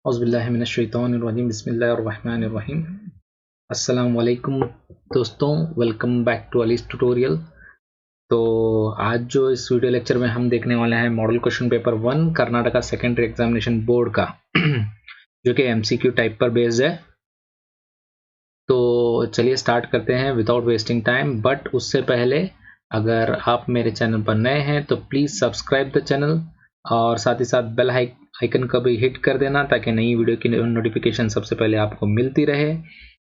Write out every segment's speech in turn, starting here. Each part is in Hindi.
औज़ुबिल्लाहि मिनश्शैतानिर्रजीम बिस्मिल्लाहिर्रहमानिर्रहीम। अस्सलाम वालेकुम दोस्तों, वेलकम बैक टू अलीस ट्यूटोरियल। तो आज जो इस वीडियो लेक्चर में हम देखने वाले हैं model question paper 1 Karnataka secondary examination board का जो कि एमसीक्यू टाइप पर बेस्ड है। तो चलिए स्टार्ट करते हैं विदाउट वेस्टिंग टाइम। बट उससे पहले अगर आप मेरे चैनल पर नए हैं तो प्लीज़ सब्सक्राइब द चैनल और साथ ही साथ बेल आइकन का भी हिट कर देना ताकि नई वीडियो की नोटिफिकेशन सबसे पहले आपको मिलती रहे।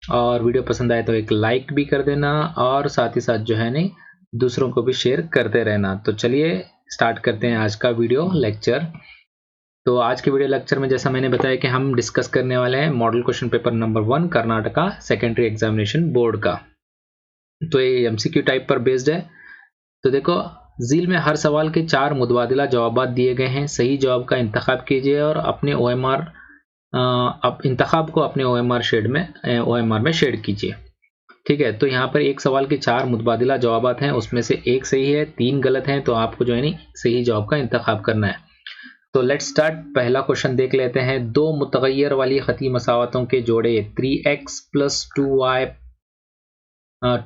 और वीडियो पसंद आए तो एक लाइक भी कर देना और साथ ही साथ जो है नहीं दूसरों को भी शेयर करते रहना। तो चलिए स्टार्ट करते हैं आज का वीडियो लेक्चर। तो आज के वीडियो लेक्चर में जैसा मैंने बताया कि हम डिस्कस करने वाले हैं model question paper number 1 Karnataka secondary examination board का। तो ये एमसीक्यू टाइप पर बेस्ड है। तो देखो, झील में हर सवाल के 4 मुतबादिला जवाब दिए गए हैं। सही जवाब का इंतखाब कीजिए और अपने OMR इंतखाब को अपने OMR में शेड कीजिए। ठीक है, तो यहाँ पर एक सवाल के 4 मुतबादिला जवाब हैं, उसमें से एक सही है, 3 गलत हैं। तो आपको जो है नहीं सही जवाब का इंतखाब करना है। तो लेट्स स्टार्ट। पहला क्वेश्चन देख लेते हैं। दो मुतगय्यर वाली खती मसावतों के जोड़े 3x +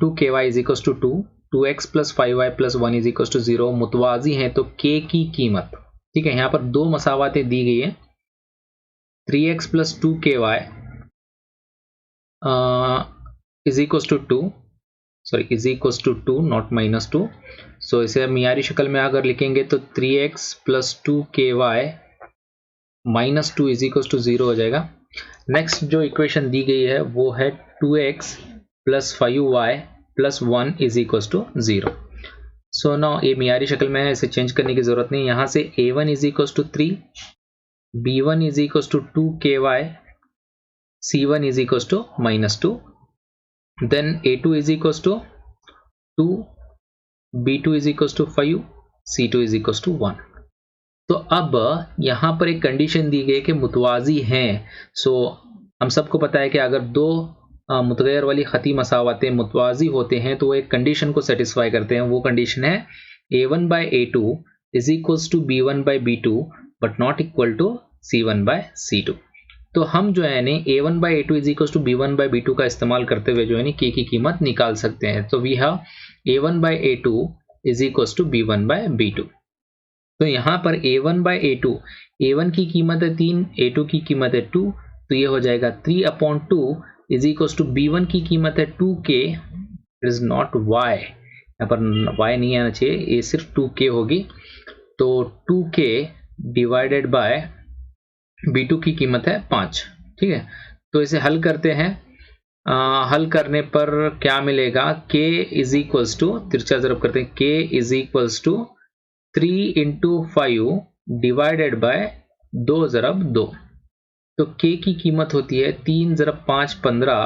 2ky is equal to 2, 2x + 5y + 1 is equal to 0 मुतवाजी हैं तो k की कीमत। ठीक है, यहाँ पर दो मसावतें दी गई है 3x + 2ky is equal to 2, sorry is equal to 2 not -2। So इसे हम मियारी शक्ल में अगर लिखेंगे तो 3x + 2ky -2 is equal to 0 हो जाएगा। नेक्स्ट जो इक्वेशन दी गई है वो है 2x + 5y + 1 is equal to 0। So now ये मियारी शक्ल में है, इसे चेंज करने की जरूरत नहीं। यहाँ से a1 is equal to 3, b1 is equal to 2ky, c1 is equal to -2, then a2 is equal to 2, b2 is equal to 5, c2 is equal to 1। तो अब यहाँ पर एक कंडीशन दी गई कि मुतवाजी हैं। सो हम सबको पता है कि अगर दो मुतगैर वाली खती मसावतें मुतवाजी होते हैं तो वो एक कंडीशन को सेटिस्फाई करते हैं। वो कंडीशन है a1/a2 is equals to b1/b2 but not equal to c1/c2। तो हम जो है नहीं a1/a2 is equals to b1/b2 का इस्तेमाल करते हुए जो है k की कीमत निकाल सकते हैं। तो we have a1/a2 is equals to b1/b2। तो यहाँ पर a1/a2, a1 की कीमत है 3, a2 की कीमत है 2, तो ये हो जाएगा 3/2 इज इक्वल टू b1 की कीमत है 2k, it is not y, यहाँ पर y नहीं आना चाहिए, ये सिर्फ 2k होगी। तो 2k डिवाइडेड बाय b2 की कीमत है 5। ठीक है, तो इसे हल करते हैं। हल करने पर क्या मिलेगा, k इज इक्वल्स टू, तिरछा ज़रब करते हैं, k is equals to 3 × 5 divided by 2 ज़रब 2। तो k की कीमत होती है 3 × 5 15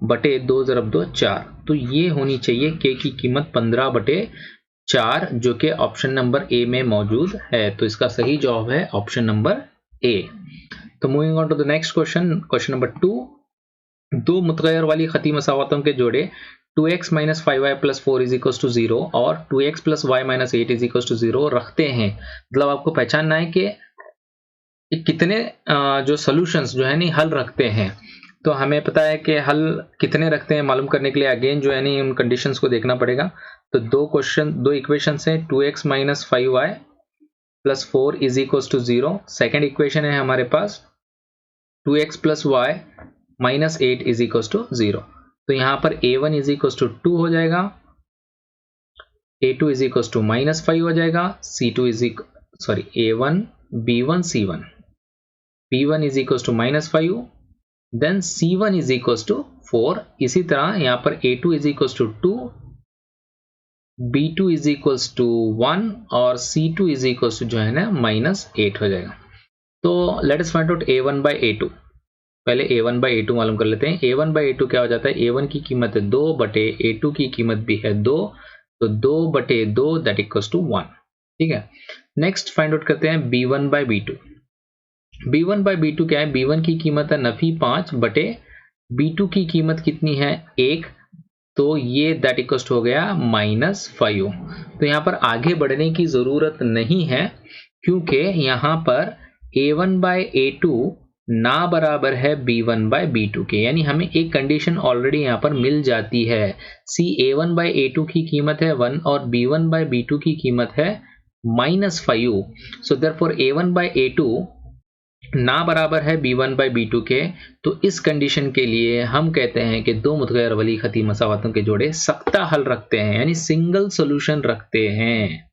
बटे 2 ज़रब 2 4। तो ये होनी चाहिए k की कीमत 15/4 जो कि ऑप्शन नंबर ए में मौजूद है। तो इसका सही जवाब है ऑप्शन नंबर ए। तो moving on to the next question, question number 2। दो मुतगैर वाली खती मसावतों के जोड़े 2x - 5y + 4 is equal to 0 और 2x + y - 8 is equal to 0 रखते हैं। मतलब आपको पहचानना है कि कितने जो सॉल्यूशंस जो है नहीं हल रखते हैं। तो हमें पता है कि हल कितने रखते हैं, मालूम करने के लिए अगेन जो है नहीं उन कंडीशंस को देखना पड़ेगा। तो दो इक्वेशंस हैं 2x - 5y + 4 is equal to 0। Second equation है हमारे पास 2x + y - 8 is equal to 0। तो यहाँ पर a1 इज इक्वल टू 2 हो जाएगा, a2 इज इक्वल टू -5 हो जाएगा, c2 is sorry a1 b1 c1, b1 is equal to -5, then c1 is equal to 4। इसी तरह यहाँ पर a2 is equal to 2, b2 is equal to 1 और c2 इज इक्वल टू जो है ना -8 हो जाएगा। तो let us find out a1/a2। पहले a1/a2 मालूम कर लेते हैं। a1/a2 क्या हो जाता है, a1 की कीमत है 2 बटे a2 की कीमत भी है 2, तो 2/2 दैट इक्वल्स टू 1। ठीक है, नेक्स्ट फाइंड आउट करते हैं b1/b2। b1/b2 क्या है, b1 की कीमत है नफी 5 बटे b2 की कीमत कितनी है 1, तो ये दैट इक्वल्स हो गया -5। तो यहाँ पर आगे बढ़ने की जरूरत नहीं है क्योंकि यहाँ पर a1/a2 ना बराबर है B1 बाय B2 के, यानी हमें एक कंडीशन ऑलरेडी यहाँ पर मिल जाती है। सी A1 बाय A2 की कीमत है 1 और B1 बाय B2 की कीमत है -5। So therefore A1 bye A2 ना बराबर है B1 बाय B2 के। तो इस कंडीशन के लिए हम कहते हैं कि दो मुतगैर वली खती मसावातों के जोड़े सख्ता हल रखते हैं, यानी सिंगल सोल्यूशन रखते हैं।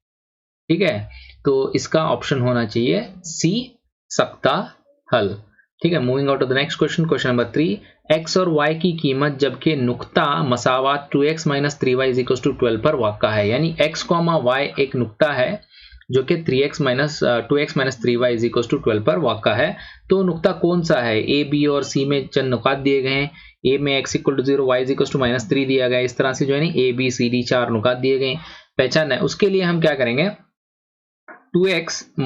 ठीक है, तो इसका ऑप्शन होना चाहिए सी, सख्ता हल। ठीक है, moving out to the next question, question number 3। x और y की कीमत जबकि नुक्ता मसावात 2x - 3y = 12 पर वाक़ा है, यानी x, y एक नुक्ता है जो कि 2x - 3y = 12 पर वाक़ा है। तो नुक्ता कौन सा है? a, b और c में चंद नुकात दिए गए हैं। a में x = 0, y = -3 दिया गया है। इस तरह से जो है ना a, b, c, d 4 नुकात दिए गए, पहचानना है। उसके लिए हम क्या करेंगे, 2x -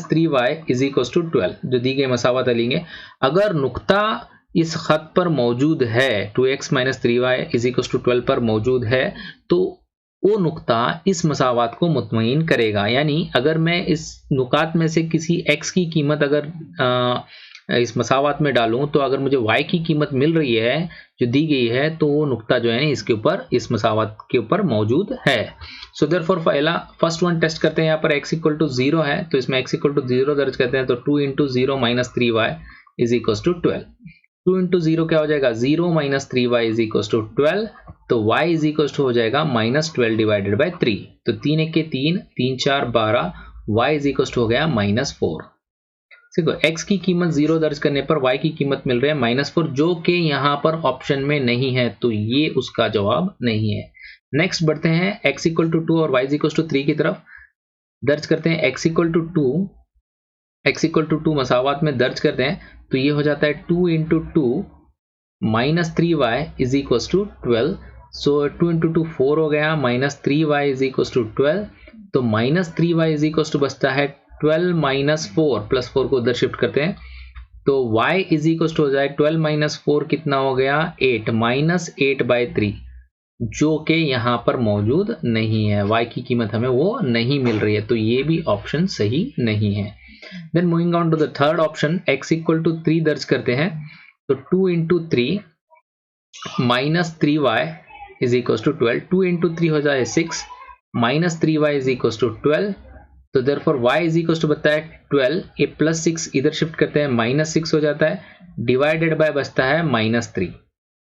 3y = 12 जो दी गई मसावत लेंगे। अगर नुक्ता इस खत पर मौजूद है, 2x - 3y = 12 पर मौजूद है, तो वो नुक्ता इस मसावत को मुतमईन करेगा। यानी अगर मैं इस नुकात में से किसी x की कीमत अगर इस मसावत में डालूं, तो अगर मुझे y की कीमत मिल रही है जो दी गई है, तो वो नुक्ता जो है इसके ऊपर, इस मसावत के ऊपर मौजूद है। So therefore first one test करते हैं। यहाँ पर x = 0 है, तो इसमें x = 0 दर्ज करते हैं। तो 2 × 0 - 3y = 12। 2 × 0 क्या हो जाएगा? 0 - 3y = 12। तो y हो जाएगा -12 / 3। तो 3 × 1 = 3, 3 × 4 = 12, y हो गया -4। देखो x की कीमत 0 दर्ज करने पर y की कीमत मिल रही है -4, जो कि यहाँ पर ऑप्शन में नहीं है, तो ये उसका जवाब नहीं है। नेक्स्ट बढ़ते हैं x = 2 और y = 3 की तरफ। दर्ज करते हैं x = 2 मसावत में दर्ज करते हैं, तो ये हो जाता है 2 × 2 - 3y = 12। सो 2 × 2 4 हो गया, -3y = 12। तो -3y बचता है 12 - 4, +4 को उधर शिफ्ट करते हैं, तो y हो जाए 12 - 4 कितना हो गया? 8, -8/3, जो कि यहाँ पर मौजूद नहीं है। y की कीमत हमें वो नहीं मिल रही है, तो ये भी ऑप्शन सही नहीं है। Then moving on to the third option, x = 3 दर्ज करते हैं, तो 2 × 3 - 3y = 12। 2 × 3 हो जाए 6, -3y = 12। तो देयरफॉर y बचता है 12, ये +6 इधर शिफ्ट करते हैं, -6 हो जाता है, डिवाइडेड बाय बचता है -3।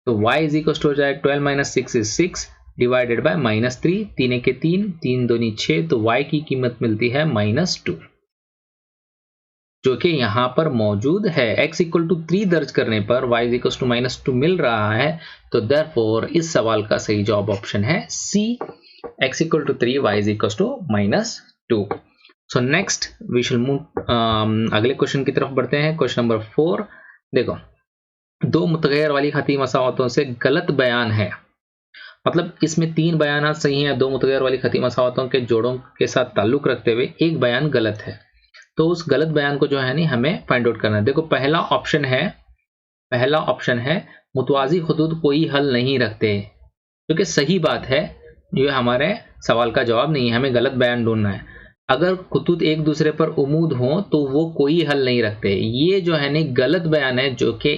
तो y हो जाए 12 - 6 = 6 डिवाइडेड बाय -3। 3 × 1 = 3, 3 × 2 = 6, तो y की कीमत मिलती है -2, जो कि यहाँ पर मौजूद है। x = 3 दर्ज करने पर y = -2 मिल रहा है, तो देयरफॉर इस सवाल का सही जवाब ऑप्शन है C, x = 3 y = -2। So next we shall move, अगले क्वेश्चन की तरफ बढ़ते हैं। Question number 4। देखो, दो मुतगैर वाली खती मसावतों से गलत बयान है, मतलब इसमें 3 बयान सही हैं, दो मुतगैर वाली खती मसावतों के जोड़ों के साथ ताल्लुक रखते हुए एक बयान गलत है। तो उस गलत बयान को जो है नहीं हमें फाइंड आउट करना है। देखो पहला ऑप्शन है मुतवाज़ी खुतूत कोई हल नहीं रखते, क्योंकि सही बात है, ये हमारे सवाल का जवाब नहीं है, हमें गलत बयान ढूंढना है। अगर खुतूत एक दूसरे पर उमूद हो तो वो कोई हल नहीं रखते, ये जो है नहीं गलत बयान है, जो कि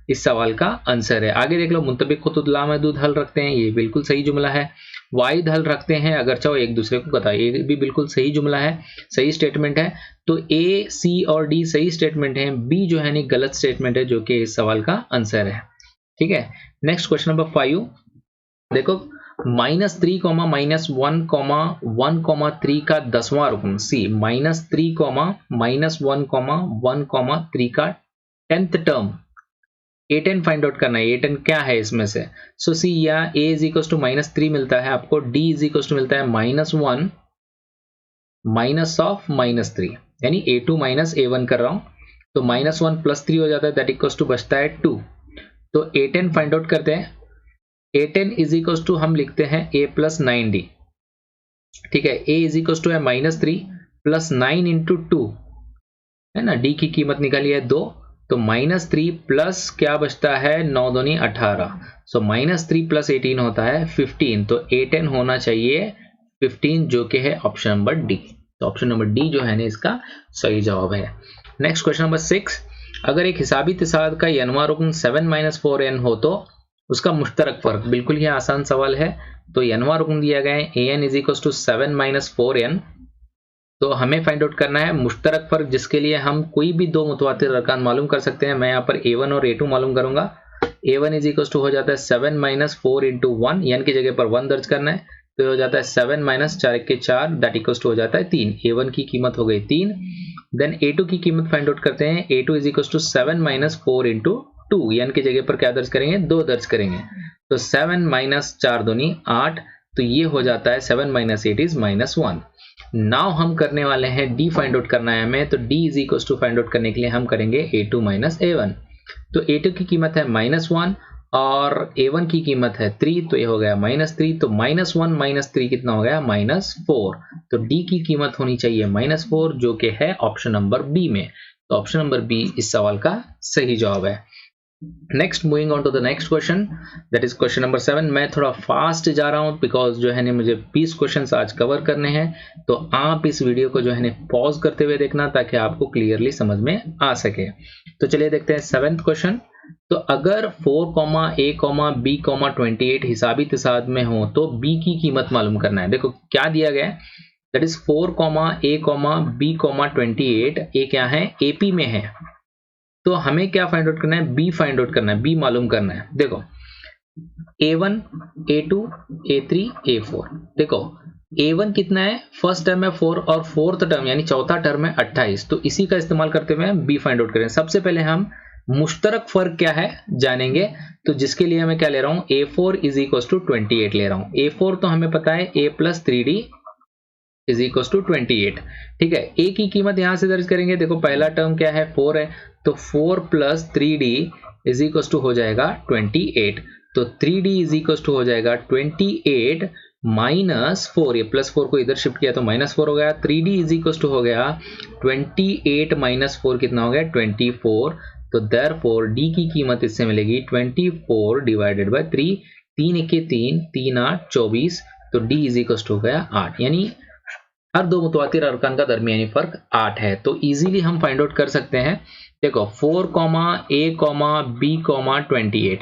इस सवाल का आंसर है। आगे देख लो, मुंतबिक खुतूत लामहदूद हल रखते हैं, ये बिल्कुल सही जुमला है। वाहिद हल रखते हैं अगर चाहो एक दूसरे को बताओ, ये भी बिल्कुल सही जुमला है, सही स्टेटमेंट है। तो ए, सी और डी सही स्टेटमेंट है, बी जो है नहीं गलत स्टेटमेंट है, जो कि इस सवाल का आंसर है। ठीक है, नेक्स्ट क्वेश्चन नंबर 5। देखो, -3, -1, 1, 3 का 10वां रुकन सी, -3, -1, 1, 3 का 10th term A10 find out करना है। A10 क्या है इसमें से? सो सी या A = -3 मिलता है आपको, D = मिलता है -1 -3, यानी A2 - A1 कर रहा हूं, तो -1 + 3 हो जाता है, दैट इक्वल्स टू बचता है 2। तो A10 फाइंड आउट करते हैं। A10 = हम लिखते हैं A + 9D। ठीक है, A = है -3 + 9 × 2 है ना, D की कीमत निकाली है 2, तो -3 प्लस क्या बचता है, 9 दूनी 18, सो -3 + 18 होता है 15। तो A10 होना चाहिए 15, जो कि है ऑप्शन नंबर डी। तो ऑप्शन नंबर डी जो है ना इसका सही जवाब है। Next question number 6। अगर एक हिसाबी तसाद का n वां रुकन 7 - 4n हो तो उसका मुश्तरक फर्क, बिल्कुल ये आसान सवाल है। तो n वां रुकन दिया गया है an = 7 - 4n, तो हमें फाइंड आउट करना है मुश्तरक फर्क, जिसके लिए हम कोई भी दो मुतवातिर अरकान मालूम कर सकते हैं। मैं यहाँ पर a1 और a2 मालूम करूंगा। a1 = हो जाता है 7 - 4 × 1, n की जगह पर 1 दर्ज करना है, तो ये हो जाता है 7 - 4 × 4 दैट इक्वल्स टू हो जाता है 3। a1 की कीमत हो गई 3। देन a2 की कीमत फाइंड आउट करते हैं। a2 = 7 - 4 × 2, n की जगह पर क्या दर्ज करेंगे, 2 दर्ज करेंगे, तो 7 - 4 दूनी 8, तो ये हो जाता है 7 - 8 = -1। नाउ हम करने वाले हैं d फाइंड आउट करना है हमें, तो d = फाइंड आउट करने के लिए हम करेंगे a2 - a1। तो a2 की कीमत है -1 और a1 की कीमत है 3, तो ये हो गया -3, तो -1 - 3 कितना हो गया, -4। तो d की कीमत होनी चाहिए -4, जो कि है ऑप्शन नंबर बी में। तो ऑप्शन नंबर बी इस सवाल का सही जवाब है। Next, moving on to the next question, that is question number 7। मैं थोड़ा फास्ट जा रहा हूं बिकॉज जो है मुझे 20 क्वेश्चंस आज कवर करने हैं, तो आप इस वीडियो को जो है पॉज करते हुए देखना ताकि आपको क्लियरली समझ में आ सके। तो चलिए देखते हैं 7th क्वेश्चन। तो अगर 4, a, b, 28 हिसाबी तसाद में हो तो b की कीमत मालूम करना है। देखो क्या दिया गया है, that is 4, a, b, 28, a क्या है, AP में है, तो हमें क्या फाइंड आउट करना है, b फाइंड आउट करना है, b मालूम करना है। देखो a1, a2, a3, a4, देखो a1 कितना है, फर्स्ट टर्म है 4 और फोर्थ टर्म यानी चौथा टर्म है 28, तो इसी का इस्तेमाल करते हुए हम b फाइंड आउट करें। सबसे पहले हम मुश्तरक फर्क क्या है जानेंगे, तो जिसके लिए मैं क्या ले रहा हूं, a4 = 28 ले रहा हूं। a4 तो हमें पता है a + 3d = 28, ठीक है। a की कीमत यहां से दर्ज करेंगे। देखो पहला टर्म क्या है, 4 है, तो 4 + 3d = हो जाएगा 28, तो 3d = हो जाएगा 28 - 4, ये +4 को इधर शिफ्ट किया तो -4 हो गया, 3d = हो गया 28 - 4 कितना हो गया, 24, तो देयरफॉर d की कीमत इससे मिलेगी 24 / 3, 3 × 3, 3 × 8 24, तो d = हो गया 8, यानी हर दो मुतवातिर अरकान का दरमियानी फर्क 8 है। तो इजीली हम फाइंड आउट कर सकते हैं। देखो 4, a, b, 28,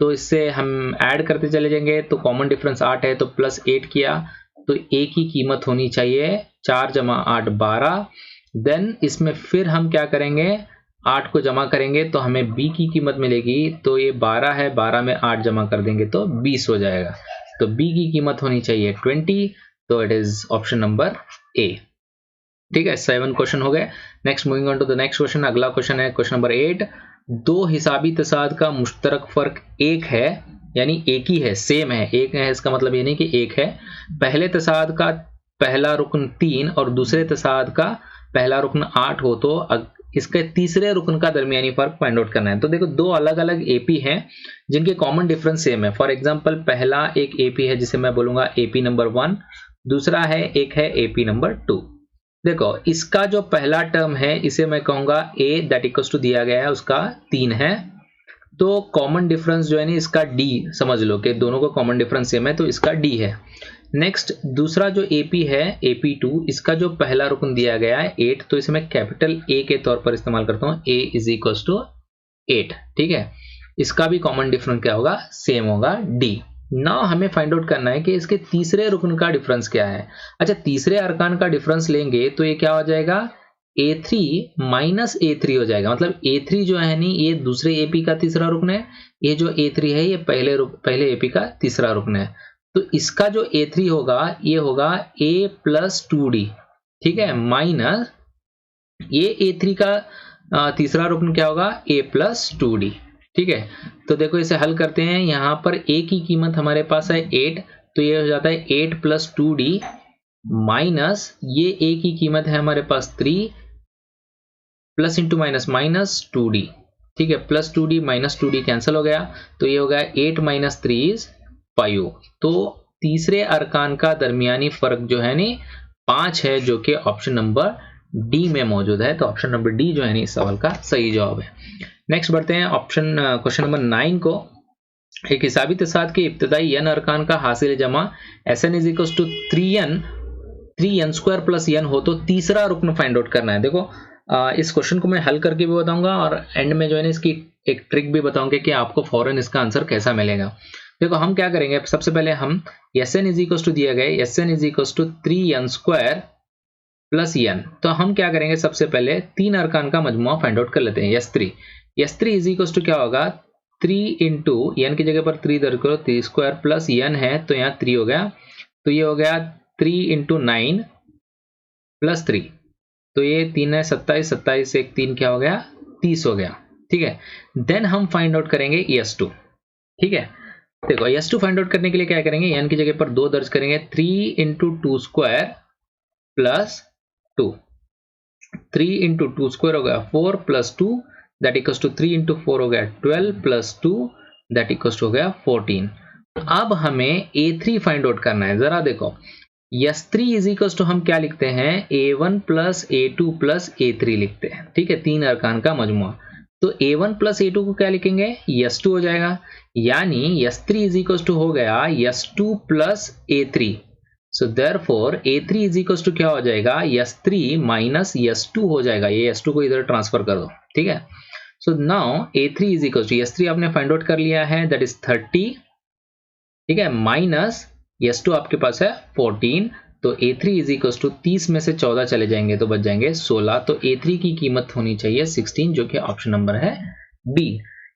तो इससे हम ऐड करते चले जाएंगे, तो कॉमन डिफरेंस 8 है, तो +8 किया, तो a की कीमत होनी चाहिए 4 + 8 12। देन इसमें फिर हम क्या करेंगे, 8 को जमा करेंगे तो हमें b की कीमत मिलेगी, तो ये 12 है, 12 में 8 जमा कर देंगे तो 20 हो जाएगा, तो b की कीमत होनी चाहिए 20, तो it is option number A. ठीक है, 7 क्वेश्चन हो गए। Next, moving on to the next question. अगला क्वेश्चन है क्वेश्चन नंबर 8। दो हिसाबी तसाद का मुश्तरक फर्क 1 है, यानी एक ही है, सेम है, एक है, इसका मतलब ये नहीं कि एक है। पहले तसाद का पहला रुकन 3 और दूसरे तसाद का पहला रुकन 8 हो तो इसके तीसरे रुकन का दरमियानी फर्क फाइंड आउट करना है। तो देखो दो अलग अलग एपी हैं जिनके कॉमन डिफरेंस सेम है। फॉर एग्जांपल पहला एक एपी है जिसे मैं बोलूंगा एपी नंबर 1, दूसरा है एक है एपी नंबर 2। देखो इसका जो पहला टर्म है इसे मैं कहूंगा a, दैट इक्वल्स टू दिया गया है उसका 3 है, तो कॉमन डिफरेंस जो है ना इसका d समझ लो कि दोनों का कॉमन डिफरेंस सेम है, तो इसका d है। नेक्स्ट दूसरा जो AP है AP2, इसका जो पहला रुकन दिया गया है 8, तो इसे मैं कैपिटल A के तौर पर इस्तेमाल करता हूँ, a = 8। ठीक है, इसका भी कॉमन डिफरेंस क्या होगा, सेम होगा d। नाउ हमें फाइंड आउट करना है कि इसके तीसरे रुकन का डिफरेंस क्या है। अच्छा, तीसरे अरकान का डिफरेंस लेंगे तो ये क्या हो जाएगा, A3 - A3 हो जाएगा। मतलब A3 जो है नहीं, ये दूसरे AP का तीसरा रुकन है, ये जो A3 है ये पहले AP का तीसरा रुकन है। तो इसका जो A3 होगा ये होगा A + 2D, ठीक है, माइनस ये A3 का तीसरा रुकन क्या होगा, A + 2D। ठीक है, तो देखो इसे हल करते हैं। यहाँ पर A की कीमत हमारे पास है 8, तो ये हो जाता है 8 + 2D माइनस ये A की कीमत है हमारे पास 3, plus into minus minus 2D। ठीक है, plus 2D minus 2D cancel हो गया, तो ये हो गया 8 - 3 = 5। तो तीसरे अरकान का दरमियानी फर्क जो है नी 5 है, जो कि ऑप्शन नंबर डी में मौजूद है। तो ऑप्शन नंबर डी जो है नी इस सवाल का सही जवाब है। नेक्स्ट बढ़ते हैं क्वेश्चन नंबर 9 को। एक हिसाबी तसाद के इब्तदाई n अरकान का हासिल जमा Sn = 3n² + n हो तो तीसरा रुकन फाइंड आउट करना है। देखो इस क्वेश्चन को मैं हल करके भी बताऊंगा और एंड में जो है ना इसकी एक ट्रिक भी बताऊंगा कि आपको फौरन इसका आंसर कैसा मिलेगा। देखो हम क्या करेंगे, सबसे पहले हम Sn इज इक्वल टू दिया गया Sn is equal to 3n square plus n, तो हम क्या करेंगे सबसे पहले तीन अरकान का मजमुआ फाइंड आउट कर लेते हैं। S3 इज इक्वल टू क्या होगा 3 इंटू n की जगह पर 3 दर्ज करो 3 स्क्वायर प्लस n है तो यहाँ 3 हो गया, तो ये हो गया 3 इंटू 9 प्लस 3, तो ये 3 है 27, 27 से 3 क्या हो गया 30 हो गया। ठीक है, देन हम फाइंड आउट करेंगे S2। ठीक है, देखो S2 फाइंड आउट करने के लिए क्या करेंगे, n की जगह पर 2 दर्ज करेंगे 3 into 2 square plus 2, 3 into 2 square हो गया 4 plus 2 that equals to 3 into 4 हो गया 12 प्लस 2 दैट इक्वल्स टू हो गया 14। अब हमें A3 फाइंड आउट करना है। जरा देखो S3 इज इक्वल्स टू हम क्या लिखते हैं A1 plus A2 plus A3 लिखते हैं। ठीक है, तीन अरकान का मजमुआ, तो A1 प्लस A2 को क्या लिखेंगे S2 हो जाएगा, यानी S3 इज इक्वल्स टू हो गया S2 plus A3। So therefore A3 is equals to क्या हो जाएगा S3 माइनस S2 हो जाएगा, ये S2 को इधर ट्रांसफर कर दो। ठीक है, so now A3 is equals to S3 आपने फाइंड आउट कर लिया है दैट इज 30। ठीक है, माइनस S2 आपके पास है 14, तो A3 इज इक्वल्स टू 30 में से 14 चले जाएंगे तो बच जाएंगे 16, तो A3 की कीमत होनी चाहिए 16 जो कि ऑप्शन नंबर है B।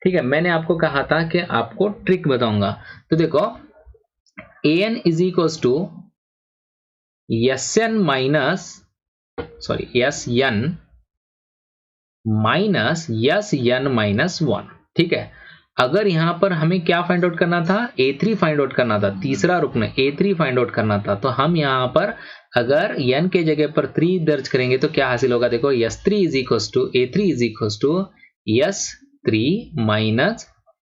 ठीक है, मैंने आपको कहा था कि आपको ट्रिक बताऊंगा, तो देखो An is equals to Sn minus Sn minus Sn minus 1। ठीक है, अगर यहां पर हमें क्या फाइंड आउट करना था A3 फाइंड आउट करना था, तीसरा रुकन A3 फाइंड आउट करना था, तो हम यहां पर अगर n के जगह पर 3 दर्ज करेंगे तो क्या हासिल होगा, देखो S3 is equals to A3 is equals to S3 minus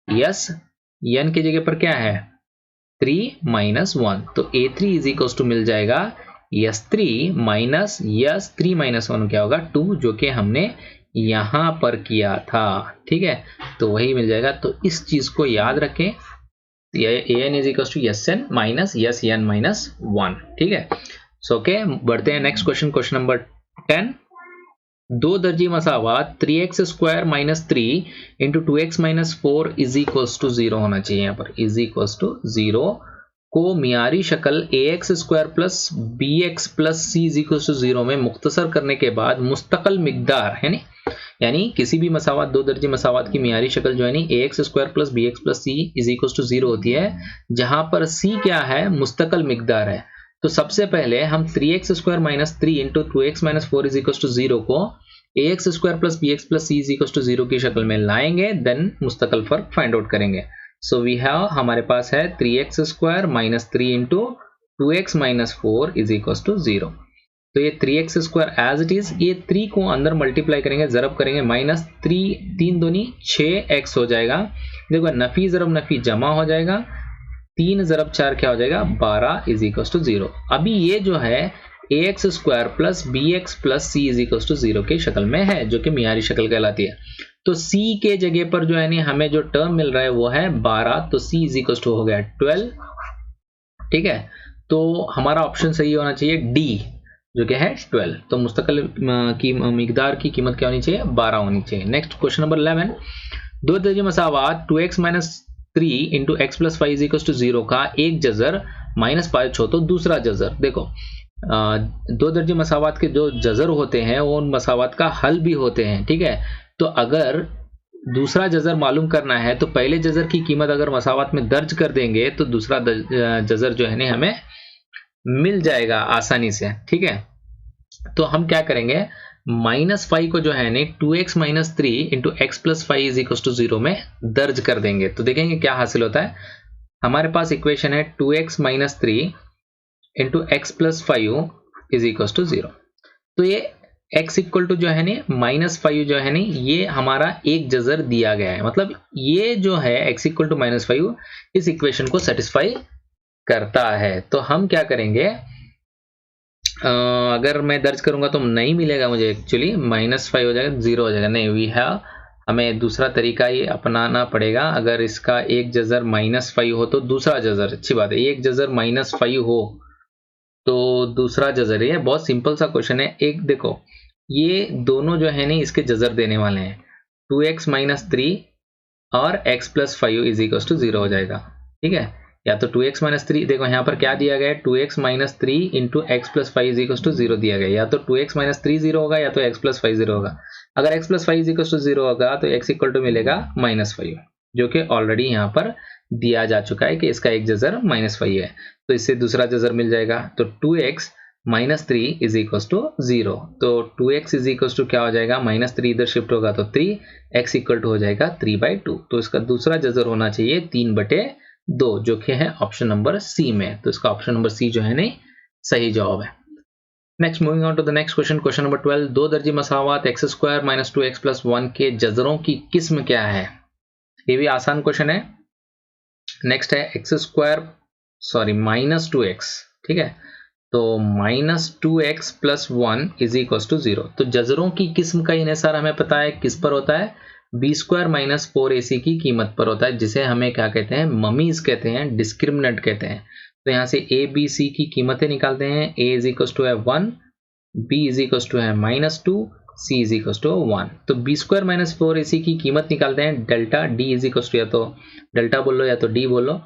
n की जगह पर क्या है 3 माइनस 1, तो A3 इज इक्वल्स टू मिल जाएगा S3 माइनस 1 क्या होगा 2, जो कि हमने यहां पर किया था। ठीक है, तो वही मिल जाएगा, तो इस चीज को याद रखें, An is equal to Sn minus Sn minus 1। ठीक है, सो ओके, बढ़ते हैं नेक्स्ट क्वेश्चन, क्वेश्चन नंबर 10। दो दर्जी मसावात 3x square minus 3 into 2x minus 4 is equals to 0 होना चाहिए, यहाँ पर इज इक्वल्स टू 0 को मियारी शक्ल ax square plus bx plus c is equals to 0 में मुख्तसर करने के बाद मुस्तकिल मिकदार है यानी किसी भी मसावात दो दर्जे मसावात की मियारी शक्ल जो है नी ax square plus bx plus c is equals to 0 होती है, जहां पर c क्या है मुस्तकिल मिकदार है। तो सबसे पहले हम 3x square minus 3 into 2x minus 4 is equals to 0 को ax square plus bx plus c is equals to 0 की शक्ल में लाएंगे, देन मुस्तकिल फर्क फाइंड आउट करेंगे। सो वी हैव हमारे पास है 3x square minus 3 into 2x minus 4 is equals to 0। तो ये 3x square as it is, ये 3 को अंदर मल्टीप्लाई करेंगे, जरब करेंगे, माइनस 3 दूनी 6x हो जाएगा। देखो नफी जरब नफी जमा हो जाएगा, 3 जरब 4 क्या हो जाएगा 12 इज इक्वल्स टू 0। अभी ये जो है ax square plus bx plus c is equals to 0 की शक्ल में है, जो कि मियारी शक्ल कहलाती है। तो c के जगह पर जो है ना हमें जो टर्म मिल रहा है वो है 12, तो c इज इक्वल्स टू हो गया 12। ठीक है, तो हमारा ऑप्शन सही होना चाहिए D, जो कि है 12। तो मुस्तकिल की मिकदार की कीमत क्या होनी चाहिए 12 होनी चाहिए। Next question number 11। दो दर्जे मसावात 2x minus 3 into x plus 5 is equals to 0 का एक जजर माइनस 5 हो तो दूसरा जजर। देखो दो दर्जे मसावात के जो जजर होते हैं वो उन मसावात का हल भी होते हैं। ठीक है, तो अगर दूसरा जजर मालूम करना है तो पहले जजर की कीमत अगर मसावात में दर्ज कर देंगे तो दूसरा जजर जो है ना हमें मिल जाएगा आसानी से। ठीक है, तो हम क्या करेंगे माइनस 5 को जो है ना 2x minus 3 into x plus 5 is equal to 0 में दर्ज कर देंगे, तो देखेंगे क्या हासिल होता है। हमारे पास इक्वेशन है 2x minus 3 into x plus 5 is equal to 0। तो ये x इक्वल टू जो है ना माइनस 5 जो है ना ये हमारा एक जजर दिया गया है, मतलब ये जो है x इक्वल टू माइनस 5 इस इक्वेशन को सेटिस्फाई करता है। तो हम क्या करेंगे, अगर मैं दर्ज करूंगा तो नहीं मिलेगा मुझे, एक्चुअली माइनस 5 हो जाएगा 0 हो जाएगा, नहीं वी हैव हमें दूसरा तरीका ही अपनाना पड़ेगा। अगर इसका एक जजर माइनस 5 हो तो दूसरा जजर, अच्छी बात है, एक जजर माइनस 5 हो तो दूसरा जजर, ये बहुत सिंपल सा क्वेश्चन है। एक देखो ये दोनों जो है नहीं इसके जजर देने वाले हैं। 2x माइनस 3 और x plus 5 is equal to 0 हो जाएगा। ठीक है, या तो 2x माइनस 3, देखो यहाँ पर क्या दिया गया है, 2x minus 3 into x plus 5 is equal to 0 दिया गया। या तो 2x माइनस 3 0 होगा, या तो x प्लस 5 0 होगा। अगर x plus 5 is equal to 0 होगा तो x इक्वल टू मिलेगा -5, जो कि ऑलरेडी यहाँ पर दिया जा चुका है कि इसका एक जजर -5 है, तो इससे दूसरा जजर मिल जाएगा। तो 2x minus 3 is equal to 0, तो 2x इज इक्वल टू क्या हो जाएगा, -3 इधर शिफ्ट होगा तो 3, x इक्वल टू हो जाएगा 3/2। तो इसका दूसरा जजर होना चाहिए 3/2, जो कि है ऑप्शन नंबर सी में। तो इसका ऑप्शन नंबर सी जो है नहीं सही जवाब है। Next, moving on to the next question, question number 12। दो दर्जी मसावात x² माइनस 2x प्लस 1 के जजरों की किस्म क्या है? ये भी आसान क्वेश्चन है। नेक्स्ट है माइनस 2x, ठीक है, तो minus 2x plus 1 is equal to 0। तो जजरों की किस्म का इन्हें हमें पता है किस पर होता है, b² माइनस 4ac की कीमत पर होता है, जिसे हमें क्या कहते हैं, ममीज कहते हैं, डिस्क्रिमिनेंट कहते हैं। तो यहाँ से a b c की कीमतें निकालते हैं। a इज इक्वल टू है 1, b इज इक्वल टू है -2, c इज इक्वल टू 1। तो b² माइनस 4ac की कीमत निकालते हैं। Delta d is equal to, या तो डेल्टा बोलो या तो d बोलो,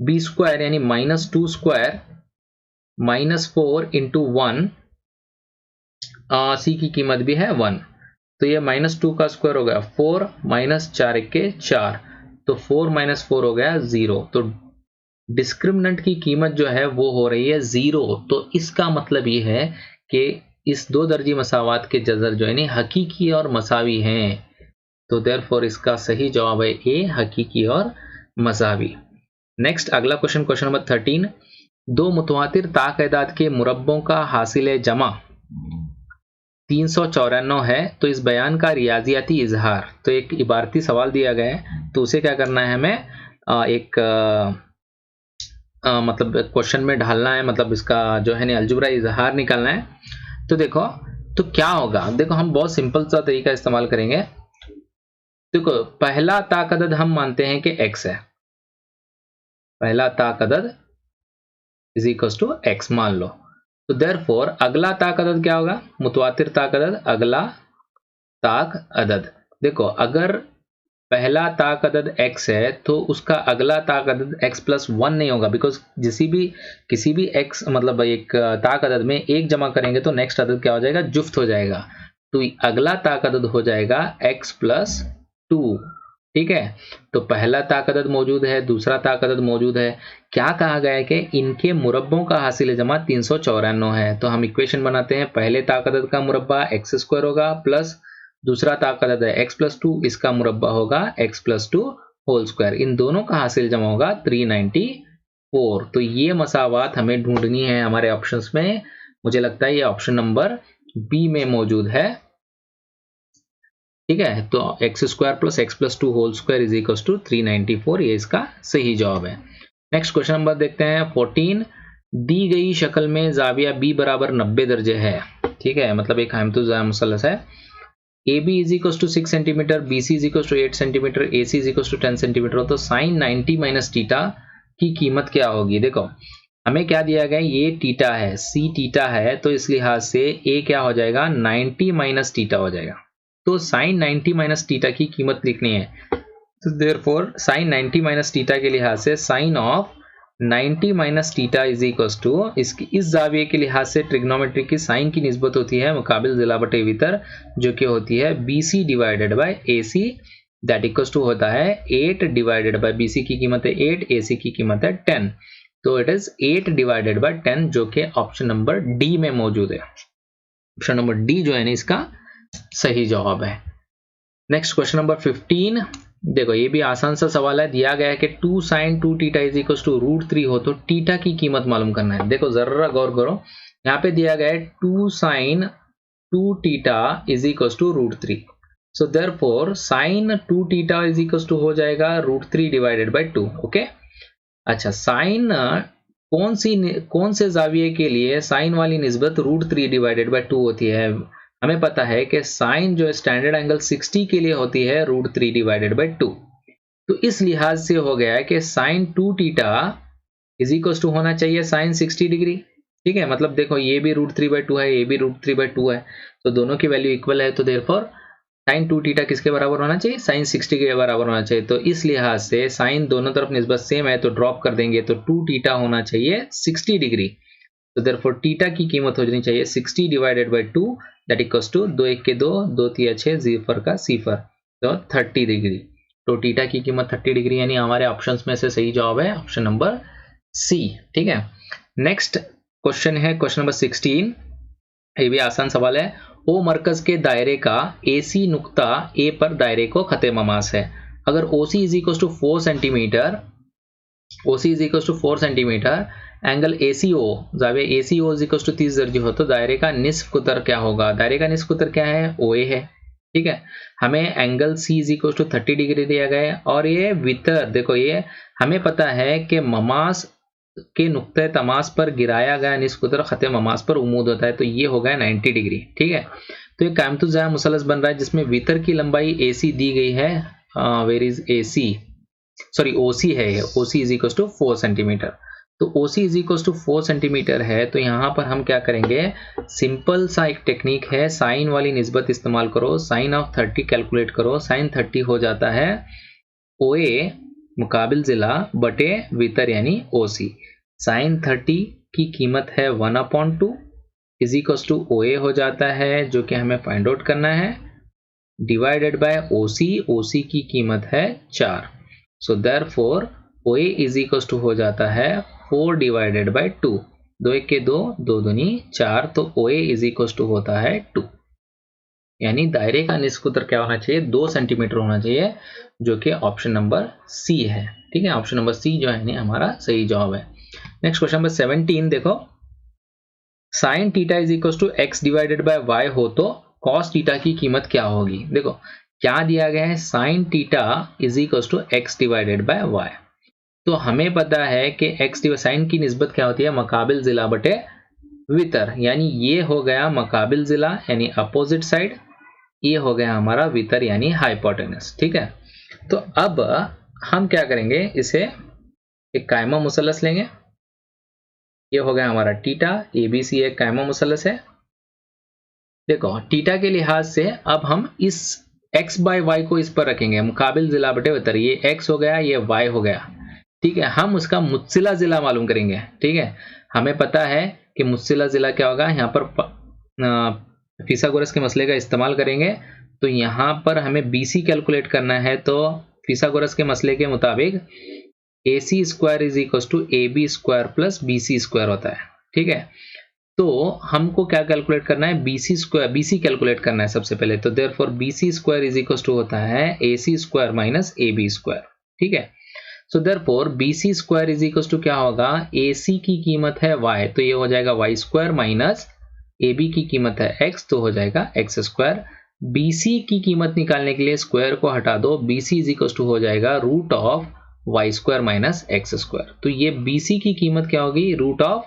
b² यानी -2² -4 इंटू 1, c की कीमत भी है 1, तो ये -2 का स्क्वायर हो गया 4, -4 के 4, तो 4 - 4 हो गया 0। तो डिस्क्रिमिनेंट की कीमत जो है वो हो रही है 0। तो इसका मतलब ये है कि इस दो दर्जी मसावात के जजर जो है नहीं हकीकी और मसावी हैं। तो देयरफॉर इसका सही जवाब है ए, हकीकी और मसावी। नेक्स्ट अगला क्वेश्चन, क्वेश्चन नंबर 13। दो मुतवातिर ताक़दाद के मुरब्बों का हासिल जमा 394 है, तो इस बयान का रियाजियाती इजहार। तो एक इबारती सवाल दिया गया है, तो उसे क्या करना है हमें मतलब क्वेश्चन में ढालना है, मतलब इसका जो है ना अलजुब्रा इजहार निकालना है। तो देखो तो क्या होगा, देखो हम बहुत सिंपल सा तरीका इस्तेमाल करेंगे। देखो पहला ताक़दद हम मानते हैं कि x है, पहला ताक़दद इज इक्वल टू x मान लो। तो देयरफॉर अगला ताक़दद क्या होगा, मुतवातिर ताक़दद, अगला ताक़दद। देखो अगर पहला ताक़दद x है तो उसका अगला ताक़दद x प्लस 1 नहीं होगा, बिकॉज किसी भी x मतलब एक ताक़दद में एक जमा करेंगे तो नेक्स्ट अदद क्या हो जाएगा, जुफ्त हो जाएगा। तो अगला ताक़दद हो जाएगा x प्लस 2। ठीक है, तो पहला ताक़दद मौजूद है, दूसरा ताक़दद मौजूद है। क्या कहा गया है कि इनके मुरब्बों का हासिल जमा 394 है। तो हम इक्वेशन बनाते हैं, पहले ताक़दद का मुरब्बा x² होगा, प्लस दूसरा ताक़दद है x प्लस 2, इसका मुरब्बा होगा x प्लस 2 होल स्क्वायर। इन दोनों का हासिल जमा होगा 394। तो ये मसावात हमें ढूंढनी है हमारे ऑप्शंस में। मुझे लगता है ये ऑप्शन नंबर बी में मौजूद है। ठीक है, तो x² plus x plus 2 whole square is equal to 394, ये इसका सही जवाब है। नेक्स्ट क्वेश्चन नंबर देखते हैं 14। दी गई शक्ल में जाविया b बराबर 90 दर्जे है। ठीक है, मतलब एक हमतुज़ा मुसल्लस है। AB is equal to 6 centimetre, BC is equal to 8 centimetre, AC is equal to 10 centimetre. तो साइन 90 माइनस थीटा की कीमत क्या होगी? देखो हमें क्या दिया गया है, ये थीटा है, C थीटा है, तो इस लिहाज से A क्या हो जाएगा, 90 माइनस थीटा हो जाएगा। तो साइन 90 माइनस थीटा की कीमत लिखनी है, तो देयरफॉर साइन 90 माइनस थीटा के लिहाज से sine of 90 minus theta is equal to, इसकी इस जाविये के लिहाज से ट्रिग्नोमेट्री की साइन की निस्बत होती है मुकाबिल जिला बटे वितर, जो कि होती है BC divided by AC, that equal to होता है 8 डिवाइडेड बाय BC की कीमत है 8, AC की कीमत है 10। तो इट इज 8 डिवाइडेड बाय 10, जो कि ऑप्शन नंबर डी में मौजूद है। ऑप्शन नंबर डी जो है ना इसका सही जवाब है। Next question number 15। देखो ये भी आसान सा सवाल है, दिया गया है कि 2 sin 2 theta is equal to √3 हो, तो थीटा की कीमत मालूम करना है। देखो जरा गौर करो, यहाँ पे दिया गया है 2 sin 2 theta is equal to √3। So therefore sin 2 theta is equal to हो जाएगा √3 डिवाइडेड बाय 2। ओके, अच्छा साइन कौन से जाविये के लिए साइन वाली निस्बत √3 डिवाइडेड बाय 2 होती है? हमें पता है कि साइन जो स्टैंडर्ड एंगल 60 के लिए होती है √3 डिवाइडेड बाय 2। तो इस लिहाज से हो गया है कि sine 2 theta is equal to होना चाहिए साइन 60 डिग्री। ठीक है, मतलब देखो ये भी √3/2 है, ये भी √3/2 है, तो दोनों की वैल्यू इक्वल है, तो देयरफॉर sin 2θ किसके बराबर होना चाहिए, sin 60 के बराबर होना चाहिए। तो इस लिहाज से साइन दोनों तरफ निस्बत सेम है तो ड्रॉप कर देंगे, तो 2θ होना चाहिए 60 डिग्री। तो देयरफॉर थीटा की कीमत होनी चाहिए 60 divided by 2 that equals to 2 1 के 2 2 3 6 0 का सिफर, तो 30 डिग्री। तो थीटा की कीमत 30 डिग्री, यानी हमारे ऑप्शंस में से सही जवाब है ऑप्शन नंबर सी। ठीक है, नेक्स्ट क्वेश्चन है क्वेश्चन नंबर 16। ये भी आसान सवाल है। ओ मरकज के दायरे का AC नुक्ता A पर दायरे को खते ममास है। अगर OC is equal to 4 centimetre, OC is equal to 4 centimetre, angle ACO जाविया ACO इज इक्वल टू 30 दर्जे हो, तो दायरे का निस्फ कुतर क्या होगा। दायरे का निस्फ कुतर क्या है, OA है। ठीक है, हमें angle C is equal to 30 degree दिया गया है, और ये वितर देखो, ये हमें पता है कि ममास के नुक्ते तमास पर गिराया गया निस्फ कुतर खते ममास पर उमूद होता है, तो ये हो गया 90 डिग्री। ठीक है, तो ये कायमतुज़्ज़ाया मुसलस बन रहा है जिसमें वितर की लंबाई AC दी गई है। Where is AC, sorry OC है, OC is equal to 4 centimetre. तो OC is equal to 4 centimetre है, तो यहाँ पर हम क्या करेंगे, सिंपल सा एक टेक्निक है, साइन वाली निस्बत इस्तेमाल करो, साइन ऑफ 30 कैलकुलेट करो, साइन 30 हो जाता है OA मुकाबिल जिला बटे वितर यानी OC। साइन 30 की कीमत है 1/2 इज इक्वल टू OA हो जाता है, जो कि हमें फाइंड आउट करना है, डिवाइडेड बाय OC, OC की कीमत है 4। So therefore OA is equal to हो जाता है 4 डिवाइडेड बाय 2, 2 1 के 2 2 दूनी 4, तो OA इज इक्वल टू होता है 2। यानी दायरे का निस्फ कुतर क्या होना चाहिए, 2 सेंटीमीटर होना चाहिए, जो कि ऑप्शन नंबर सी है। ठीक है, ऑप्शन नंबर सी जो है हमारा सही जवाब है। नेक्स्ट क्वेश्चन नंबर 17 देखो, sine theta is equal to x divided by y हो तो कॉस थीटा की कीमत क्या होगी। देखो क्या दिया गया है, sine theta is equal to x divided by y, तो हमें पता है कि x साइन की निस्बत क्या होती है, मकाबिल जिला बटे वितर, यानी ये हो गया मकाबिल जिला यानी अपोजिट साइड, ये हो गया हमारा वितर यानी हाइपोटेनस। ठीक है, तो अब हम क्या करेंगे, इसे एक कायमा मुसलस लेंगे, ये हो गया हमारा थीटा, ABC एक कायमा मुसलस है। देखो थीटा के लिहाज से अब हम इस x बाय y को इस पर रखेंगे, मुकाबिल जिला बटे वितर, ये x हो गया, ये y हो गया। ठीक है, हम उसका मुत्सिला जिला मालूम करेंगे। ठीक है, हमें पता है कि मुत्सिला जिला क्या होगा, यहाँ पर फिसागोरस के मसले का इस्तेमाल करेंगे, तो यहाँ पर हमें BC कैलकुलेट करना है, तो फिसागोरस के मसले के मुताबिक AC square is equal to AB square plus BC square होता है। ठीक है, तो हमको क्या कैलकुलेट करना है, BC कैलकुलेट करना है सबसे पहले, तो therefore BC square is equal to होता है AC square minus AB square. ठीक है, so therefore BC square is equal to क्या होगा, AC की कीमत है y, तो ये हो जाएगा y स्क्वायर माइनस AB की कीमत है x, तो हो जाएगा x स्क्वायर। BC की कीमत निकालने के लिए स्क्वायर को हटा दो, BC इज इक्वल टू हो जाएगा root of y square minus x square, तो ये BC की कीमत क्या होगी, root of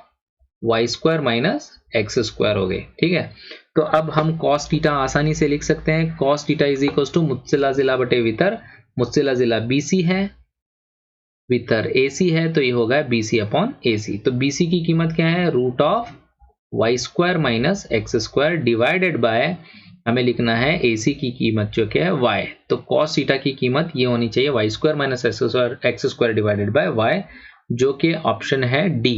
y square minus x square हो गई। ठीक है, तो अब हम cos थीटा आसानी से लिख सकते हैं, cos theta is equal to मुत्सिला जिला बटे वितर, मुत्सिला जिला BC है, वितर AC है, तो ये होगा BC अपॉन AC। तो BC की कीमत क्या है, root of y square minus x square divided by हमें लिखना है AC की कीमत जो कि है y, तो cos थीटा की कीमत ये होनी चाहिए y square minus x square divided by y, जो कि ऑप्शन है D।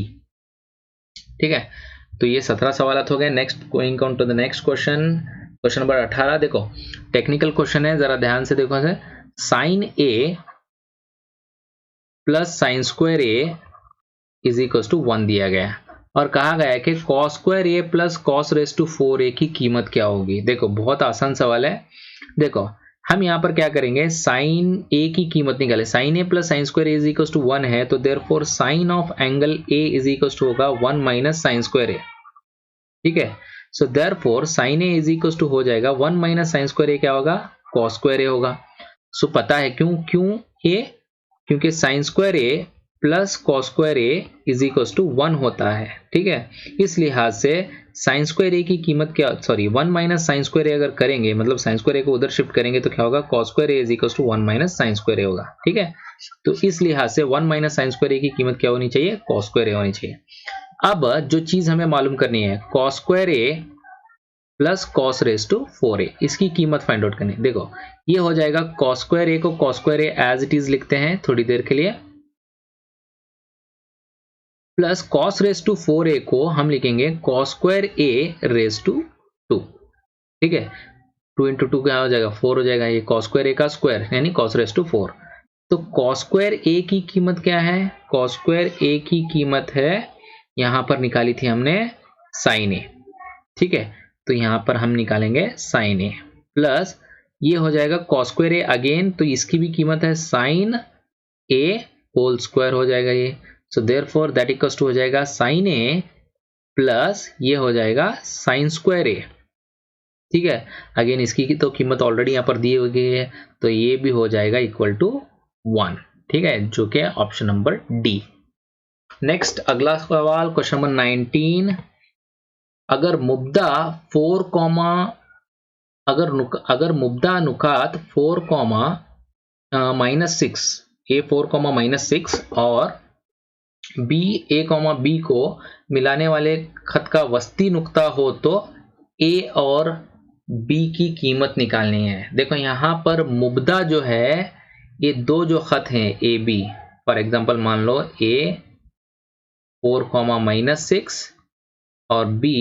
ठीक है, तो ये 17 सवाल हो गए। Next going on to the next question, question number 18। देखो टेक्निकल क्वेश्चन है, जरा ध्यान से देखो, sine A plus sine square A is equal to 1 दिया गया है, और कहा गया है कि cos square A plus cos raise to 4A की कीमत क्या होगी। देखो बहुत आसान सवाल है। देखो हम यहाँ पर क्या करेंगे, साइन A की कीमत निकाले, sine A plus sine square A is equal to 1 है, तो therefore sine of angle A is equal to होगा 1 माइनस साइन स्क्वायर A। ठीक है, so therefore sine A is equal to हो जाएगा 1 माइनस साइन स्क्वायर A क्या होगा, cos स्क्वायर A होगा। सो पता है क्यों A, क्योंकि sine square A plus cos square A is equal to 1 होता है। ठीक है, इस लिहाज से साइन स्क्वायर A की कीमत क्या, sorry 1 minus sine square A अगर करेंगे, मतलब साइन स्क्वायर A को उधर शिफ्ट करेंगे, तो क्या होगा, cos square A is equal to 1 minus sine square A होगा। ठीक है, तो इस लिहाज से 1 माइनस साइन स्क्वायर A की कीमत क्या होनी चाहिए, cos स्क्वायर A होनी चाहिए। अब जो चीज हमें मालूम करनी है cos square a plus cos raise to 4a, इसकी कीमत फाइंड आउट करनी है। देखो ये हो जाएगा cos स्क्वायर a को cos square a as it is लिखते हैं थोड़ी देर के लिए, plus cos raise to 4a को हम लिखेंगे cos square a raise to 2। ठीक है, 2 इंटू 2 क्या हो जाएगा 4 हो जाएगा, ये cos स्क्वायर a का स्क्वायर यानी cos रेज टू 4। तो cos स्क्वायर a की कीमत क्या है, cos स्क्वायर a की कीमत है, यहां पर निकाली थी हमने sin a। ठीक है, तो यहां पर हम निकालेंगे sin a प्लस ये हो जाएगा cos स्क्वायर a अगेन, तो इसकी भी कीमत है sin a होल स्क्वायर हो जाएगा ये। So therefore that equals to हो जाएगा sin a प्लस ये हो जाएगा sin स्क्वायर a। ठीक है, अगेन इसकी तो कीमत ऑलरेडी यहाँ पर दी हुई है, तो ये भी हो जाएगा इक्वल टू 1। ठीक है, जो कि ऑप्शन नंबर डी। नेक्स्ट अगला सवाल क्वेश्चन नंबर 19, अगर मुब्दा 4, अगर मुब्दा नुकात 4, -6 a 4, -6 और b a, b को मिलाने वाले खत का वस्ती नुक्ता हो तो a और b की कीमत निकालनी है। देखो यहाँ पर मुब्दा जो है ये दो जो खत हैं ए बी, फॉर एग्जांपल मान लो a 4, -6 और b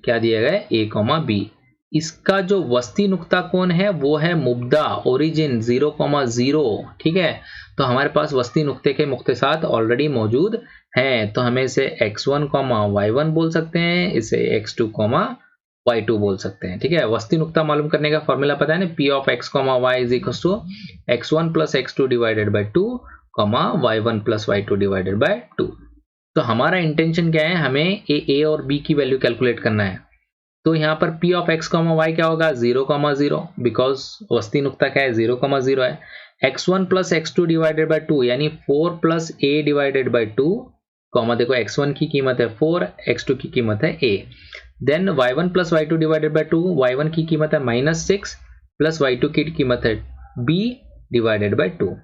क्या दिया गया है a, b। इसका जो वस्ती नुक्ता कौन है वो है मुब्दा, ओरिजिन 0,0। ठीक है, तो हमारे पास वस्ती नुक्ते के मुख्तसात ऑलरेडी मौजूद हैं, तो हमें इसे x1, y1 बोल सकते हैं, इसे x2, y2 बोल सकते हैं। ठीक है, वस्ती नुक्ता मालूम करने का फॉर्मूला पता है ना, p of x, y is equal to x1 plus x2 divided by 2, y1 plus y2 divided by 2। तो हमारा इंटेंशन क्या है, हमें a और b की वैल्यू कैलकुलेट करना है। तो यहाँ पर p ऑफ x, y क्या होगा 0,0, बिकॉज वस्ती नुक्ता क्या है 0,0 है। x1 plus x2 divided by 2 यानी 4 प्लस a डिवाइडेड बाय 2, देखो x1 की कीमत है 4, x2 की कीमत है a। Then y1 plus y2 divided by 2, y1 की कीमत है -6 प्लस y2 की कीमत है b डिवाइडेड बाय 2।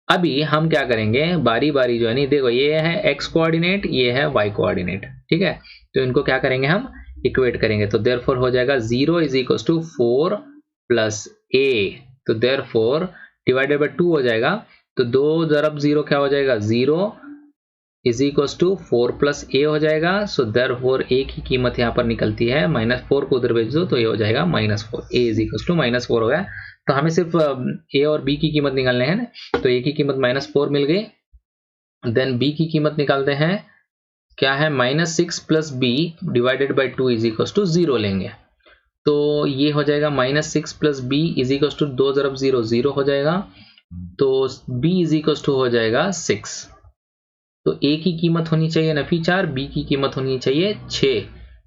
अभी हम क्या करेंगे बारी बारी जो है नहीं, देखो ये है x कोऑर्डिनेट, ये है y कोऑर्डिनेट। ठीक है, तो इनको क्या करेंगे हम इक्वेट करेंगे, तो देयरफॉर हो जाएगा 0 is equal to 4 plus a, तो देयरफॉर डिवाइडेड बाय 2 हो जाएगा, तो 2 ज़रब 0 क्या हो जाएगा 0 is equal to 4 plus a हो जाएगा। सो देयरफॉर a की कीमत यहाँ पर निकलती है -4 को उधर भेज दो तो ये हो जाएगा -4, a इज इक्वल टू -4 हो गया। तो हमें सिर्फ a और b की कीमत निकालने हैं ना, तो a की कीमत -4 मिल गई, देन b की कीमत निकालते हैं क्या है -6 plus b divided by 2 is equal to 0 लेंगे, तो ये हो जाएगा -6 plus b is equal to 2 ज़रब 0 0 हो जाएगा, तो b इज इक्वल टू हो जाएगा 6। तो a की कीमत होनी चाहिए नफी 4, b की कीमत होनी चाहिए 6।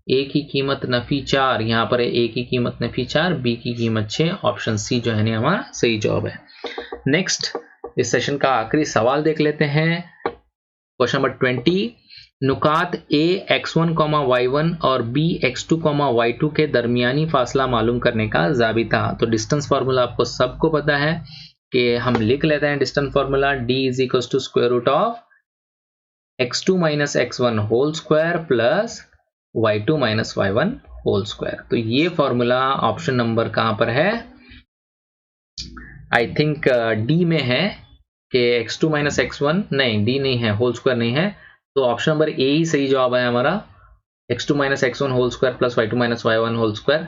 a की कीमत नफी 4, यहाँ पर है a की कीमत नफी 4, b की कीमत 6। ऑप्शन सी जो है हमारा सही जवाब है। नेक्स्ट इस सेशन का आखिरी सवाल देख लेते हैं, question number 20, नुकात a x1, y1 और b x2, y2 के दरमियानी फासला मालूम करने का जाबिता। तो डिस्टेंस फार्मूला आपको सबको पता है कि हम लिख लेते हैं distance formula, d is equal to square root of x2 minus x1 whole square plus y2 minus y1 whole square. तो ये फॉर्मूला ऑप्शन नंबर कहां पर है, आई थिंक डी में है कि x2 माइनस x1, नहीं डी नहीं है, होल स्क्वायर नहीं है, तो ऑप्शन नंबर ए ही सही जवाब है हमारा, x2 minus x1 whole square plus y2 minus y1 whole square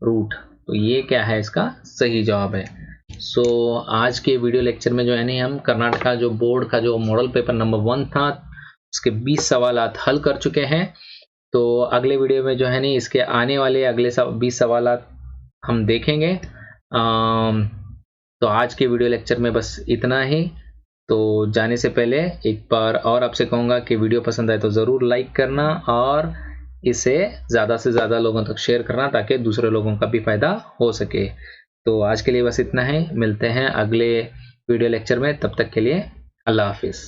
root. तो ये क्या है इसका सही जवाब है। सो आज के वीडियो लेक्चर में जो है नहीं हम कर्नाटका जो बोर्ड का जो मॉडल पेपर नंबर 1 था उसके 20 सवाल हल कर चुके हैं। तो अगले वीडियो में जो है नहीं इसके आने वाले अगले 20 सवाल हम देखेंगे। तो आज के वीडियो लेक्चर में बस इतना ही। तो जाने से पहले एक बार और आपसे कहूँगा कि वीडियो पसंद आए तो ज़रूर लाइक करना और इसे ज़्यादा से ज़्यादा लोगों तक शेयर करना ताकि दूसरे लोगों का भी फ़ायदा हो सके। तो आज के लिए बस इतना ही, मिलते हैं अगले वीडियो लेक्चर में, तब तक के लिए अल्लाह हाफिज़।